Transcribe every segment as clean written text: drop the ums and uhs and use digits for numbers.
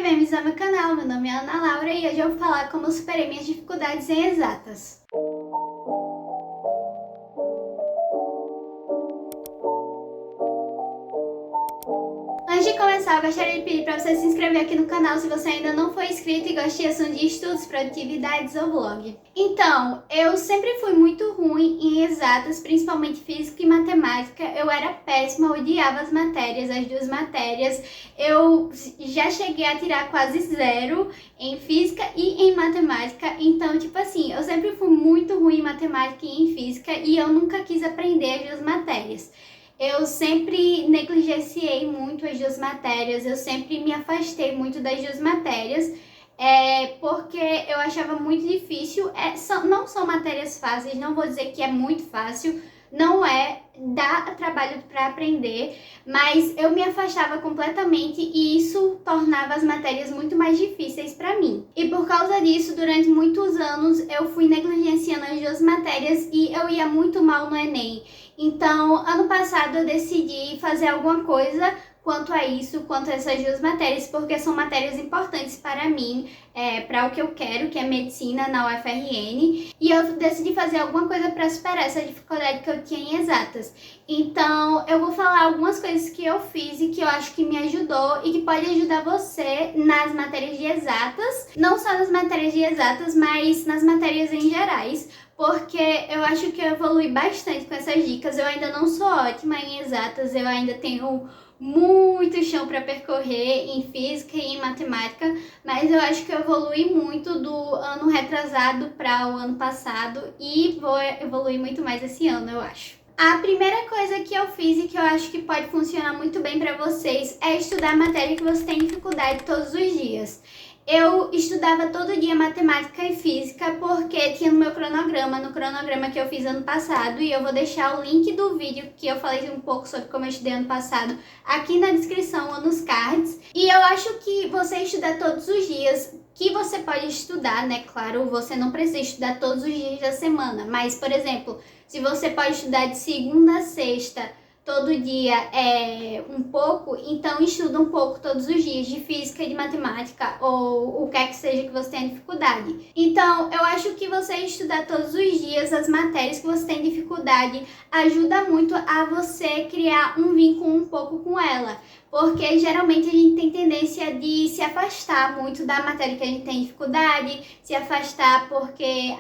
bem-vindos ao meu canal, meu nome é Ana Laura e hoje eu vou falar como eu superei minhas dificuldades em exatas. Antes de começar, eu gostaria de pedir para você se inscrever aqui no canal se você ainda não for inscrito e gosta de assuntos de estudos, produtividades ou blog. Então, eu sempre fui muito ruim em exatas, principalmente física e matemática. Eu era péssima, eu odiava as matérias, as duas matérias. Eu já cheguei a tirar quase 0 em física e em matemática. Então, tipo assim, eu sempre fui muito ruim em matemática e em física e eu nunca quis aprender as duas matérias. Eu sempre negligenciei muito as duas matérias, eu sempre me afastei muito das duas matérias, porque eu achava muito difícil. Não são matérias fáceis, não vou dizer que é muito fácil, não é, dá trabalho para aprender, mas eu me afastava completamente e isso tornava as matérias muito mais difíceis para mim. E por causa disso, durante muitos anos, eu fui negligenciando as duas matérias e eu ia muito mal no Enem. Então, ano passado eu decidi fazer alguma coisa quanto a isso, quanto a essas duas matérias, porque são matérias importantes para mim, para o que eu quero, que é medicina na UFRN, e eu decidi fazer alguma coisa para superar essa dificuldade que eu tinha em exatas. Então, eu vou falar algumas coisas que eu fiz e que eu acho que me ajudou e que pode ajudar você nas matérias de exatas, não só nas matérias de exatas, mas nas matérias em gerais, porque eu acho que eu evolui bastante com essas dicas. Eu ainda não sou ótima em exatas, eu ainda tenho muito chão para percorrer em física e em matemática, mas eu acho que eu evolui muito do ano retrasado para o ano passado e vou evoluir muito mais esse ano, eu acho. A primeira coisa que eu fiz e que eu acho que pode funcionar muito bem para vocês é estudar a matéria que você tem dificuldade todos os dias. Eu estudava todo dia matemática e física porque tinha no meu cronograma, no cronograma que eu fiz ano passado, e eu vou deixar o link do vídeo que eu falei um pouco sobre como eu estudei ano passado aqui na descrição ou nos cards. E eu acho que você estudar todos os dias, que você pode estudar, né? Claro, você não precisa estudar todos os dias da semana, mas, por exemplo, se você pode estudar de segunda a sexta, todo dia um pouco, então estuda um pouco todos os dias de física e de matemática ou o que é que seja que você tenha dificuldade. Então, eu acho que você estudar todos os dias as matérias que você tem dificuldade ajuda muito a você criar um vínculo um pouco com ela, porque geralmente a gente tem tendência de se afastar muito da matéria que a gente tem dificuldade, se afastar porque,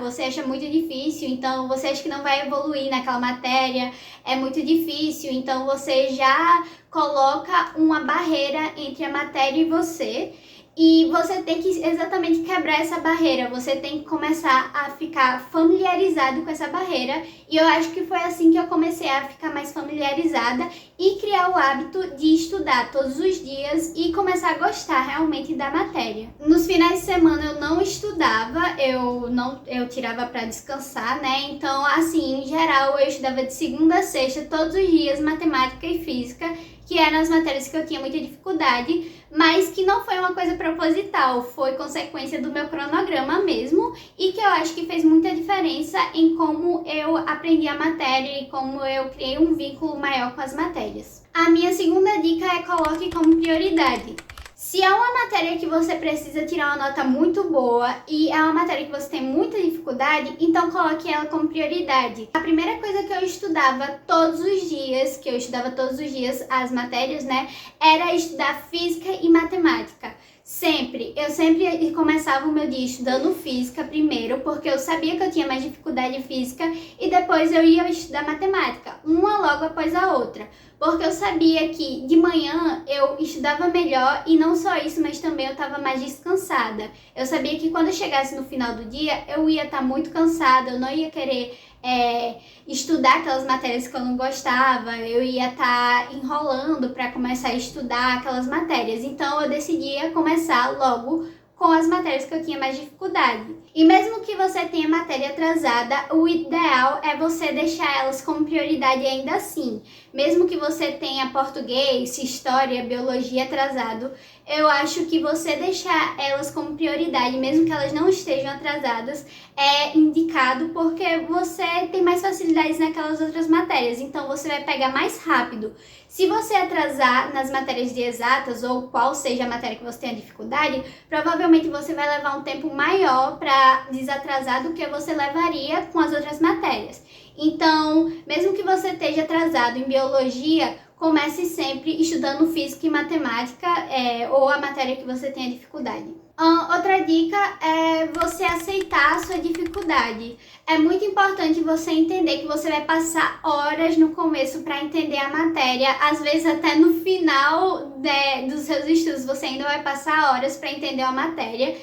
você acha muito difícil, então você acha que não vai evoluir naquela matéria, é muito difícil, então você já coloca uma barreira entre a matéria e você. E você tem que exatamente quebrar essa barreira, você tem que começar a ficar familiarizado com essa barreira. E eu acho que foi assim que eu comecei a ficar mais familiarizada e criar o hábito de estudar todos os dias e começar a gostar realmente da matéria. Nos finais de semana eu não estudava, eu tirava para descansar, né? Então, assim, em geral, eu estudava de segunda a sexta todos os dias matemática e física, que eram as matérias que eu tinha muita dificuldade, mas que não foi uma coisa proposital, foi consequência do meu cronograma mesmo, e que eu acho que fez muita diferença em como eu aprendi a matéria e como eu criei um vínculo maior com as matérias. A minha segunda dica é: coloque como prioridade. Se é uma matéria que você precisa tirar uma nota muito boa e é uma matéria que você tem muita dificuldade, então coloque ela como prioridade. A primeira coisa que eu estudava todos os dias, as matérias, né, era estudar física e matemática. Eu sempre começava o meu dia estudando física primeiro, porque eu sabia que eu tinha mais dificuldade em física, e depois eu ia estudar matemática, uma logo após a outra, porque eu sabia que de manhã eu estudava melhor e não só isso, mas também eu estava mais descansada. Eu sabia que quando eu chegasse no final do dia eu ia estar muito cansada, eu não ia querer estudar aquelas matérias que eu não gostava, eu ia estar enrolando para começar a estudar aquelas matérias. Então eu decidia começar logo com as matérias que eu tinha mais dificuldade. E mesmo que você tenha matéria atrasada, o ideal é você deixar elas como prioridade ainda assim. mesmo que você tenha português, história, biologia atrasado, eu acho que você deixar elas como prioridade, mesmo que elas não estejam atrasadas, é indicado porque você tem mais facilidades naquelas outras matérias, então você vai pegar mais rápido. Se você atrasar nas matérias de exatas, ou qual seja a matéria que você tenha dificuldade, provavelmente você vai levar um tempo maior para desatrasar do que você levaria com as outras matérias. Então, mesmo que você esteja atrasado em biologia, comece sempre estudando física e matemática, ou a matéria que você tenha dificuldade. Outra dica é você aceitar a sua dificuldade. É muito importante você entender que você vai passar horas no começo para entender a matéria, às vezes até no final dos seus estudos você ainda vai passar horas para entender a matéria.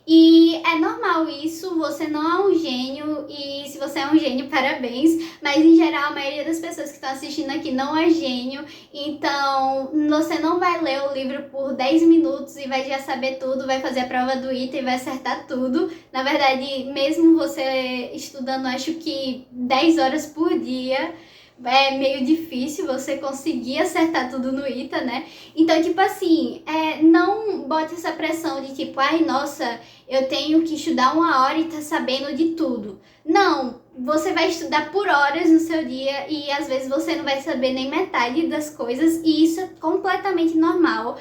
E é normal isso, você não é um gênio, e se você é um gênio, parabéns, mas em geral a maioria das pessoas que estão assistindo aqui não é gênio, então você não vai ler o livro por 10 minutos e vai já saber tudo, vai fazer a prova do ITA e vai acertar tudo. Na verdade, mesmo você estudando, acho que 10 horas por dia, é meio difícil você conseguir acertar tudo no ITA, né? Então, tipo assim, não bote essa pressão de tipo, ai, nossa, eu tenho que estudar 1 hora e tá sabendo de tudo. Não, você vai estudar por horas no seu dia e às vezes você não vai saber nem metade das coisas, e isso é completamente normal.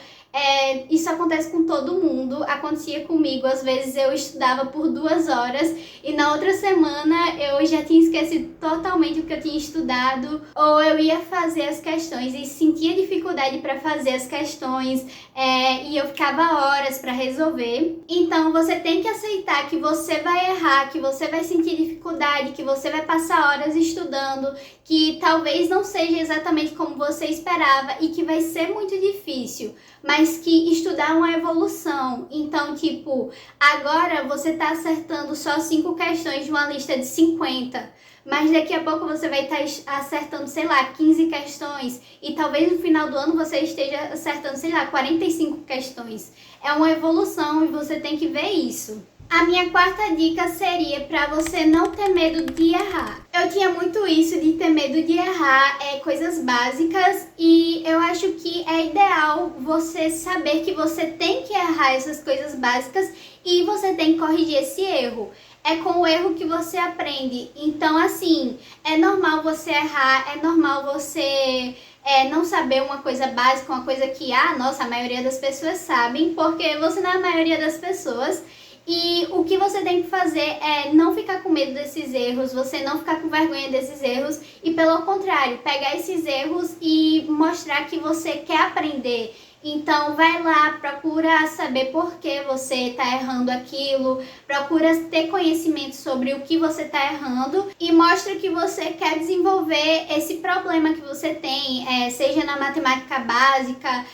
Isso acontece com todo mundo, acontecia comigo, às vezes eu estudava por 2 horas e na outra semana eu já tinha esquecido totalmente o que eu tinha estudado, ou eu ia fazer as questões e sentia dificuldade para fazer as questões, e eu ficava horas para resolver. Então você tem que aceitar que você vai errar, que você vai sentir dificuldade, que você vai passar horas estudando, que talvez não seja exatamente como você esperava e que vai ser muito difícil, mas que estudar é uma evolução. Então, tipo, agora você tá acertando só 5 questões de uma lista de 50, mas daqui a pouco você vai estar acertando, sei lá, 15 questões, e talvez no final do ano você esteja acertando, sei lá, 45 questões. É uma evolução e você tem que ver isso. A minha quarta dica seria para você não ter medo de errar. Eu tinha muito isso de ter medo de errar coisas básicas, e eu acho que é ideal você saber que você tem que errar essas coisas básicas e você tem que corrigir esse erro. É com o erro que você aprende. Então, assim, é normal você errar, é normal você não saber uma coisa básica, uma coisa que, nossa, a maioria das pessoas sabem, porque você não é a maioria das pessoas. E o que você tem que fazer é não ficar com medo desses erros, você não ficar com vergonha desses erros e, pelo contrário, pegar esses erros e mostrar que você quer aprender. Então vai lá, procura saber por que você está errando aquilo, procura ter conhecimento sobre o que você está errando e mostra que você quer desenvolver esse problema que você tem, seja na matemática básica,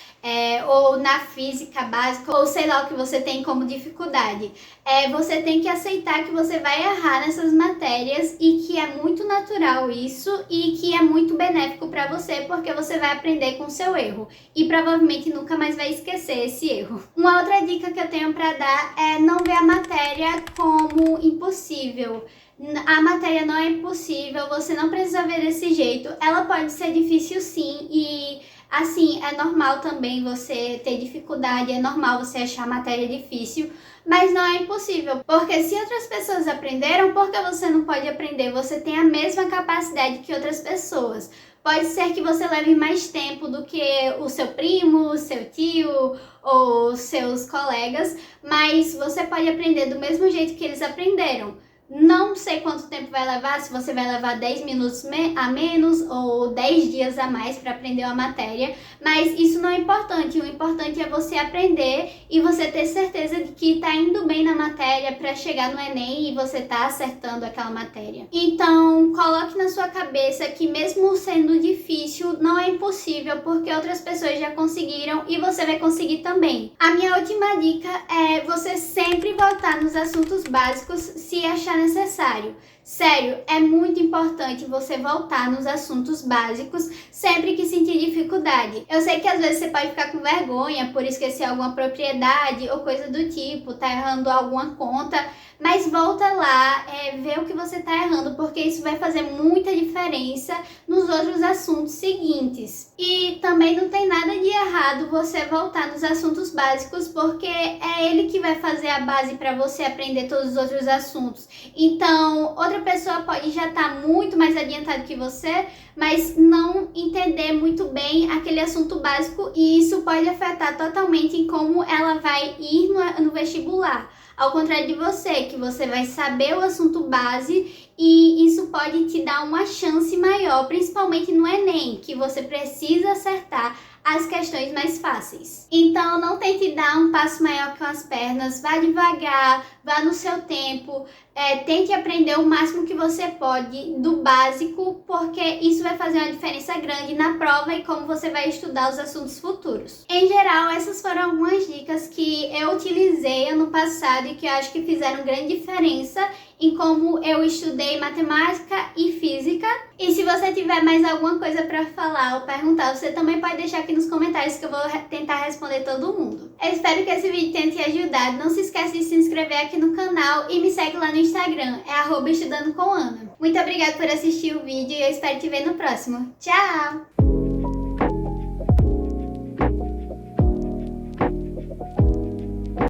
ou na física básica, ou sei lá o que você tem como dificuldade. Você tem que aceitar que você vai errar nessas matérias e que é muito natural isso e que é muito benéfico para você, porque você vai aprender com o seu erro e provavelmente nunca mais vai esquecer esse erro. Uma outra dica que eu tenho para dar é não ver a matéria como impossível. A matéria não é impossível, você não precisa ver desse jeito. Ela pode ser difícil sim, e assim, é normal também você ter dificuldade, é normal você achar a matéria difícil, mas não é impossível, porque se outras pessoas aprenderam, por que você não pode aprender? Você tem a mesma capacidade que outras pessoas. Pode ser que você leve mais tempo do que o seu primo, o seu tio ou seus colegas, mas você pode aprender do mesmo jeito que eles aprenderam. Não sei quanto tempo vai levar, se você vai levar 10 minutos a menos ou 10 dias a mais para aprender uma matéria, mas isso não é importante. O importante é você aprender e você ter certeza de que está indo bem na matéria para chegar no Enem e você tá acertando aquela matéria. Então, coloque na sua cabeça que mesmo sendo difícil, não é impossível, porque outras pessoas já conseguiram e você vai conseguir também. A minha última dica é você sempre voltar nos assuntos básicos se achar necessário. Sério, é muito importante você voltar nos assuntos básicos sempre que sentir dificuldade. Eu sei que às vezes você pode ficar com vergonha por esquecer alguma propriedade ou coisa do tipo, tá errando alguma conta, mas volta lá, vê o que você tá errando, porque isso vai fazer muita diferença nos outros assuntos seguintes. E também não tem nada de errado você voltar nos assuntos básicos, porque é ele que vai fazer a base para você aprender todos os outros assuntos. Então, outra pessoa pode já estar muito mais adiantado que você, mas não entender muito bem aquele assunto básico, e isso pode afetar totalmente em como ela vai ir no vestibular. Ao contrário de você, que você vai saber o assunto base e isso pode te dar uma chance maior, principalmente no Enem, que você precisa acertar as questões mais fáceis. Então não tente dar um passo maior com as pernas, vá devagar, vá no seu tempo, tente aprender o máximo que você pode do básico, porque isso vai fazer uma diferença grande na prova e como você vai estudar os assuntos futuros. Em geral, essas foram algumas dicas que eu utilizei ano passado e que eu acho que fizeram grande diferença em como eu estudei matemática e física. E se você tiver mais alguma coisa para falar ou perguntar, você também pode deixar aqui nos comentários que eu vou tentar responder todo mundo. Eu espero que esse vídeo tenha te ajudado. Não se esqueça de se inscrever aqui no canal e me segue lá no Instagram, @estudandocomanna. Muito obrigada por assistir o vídeo e eu espero te ver no próximo. Tchau!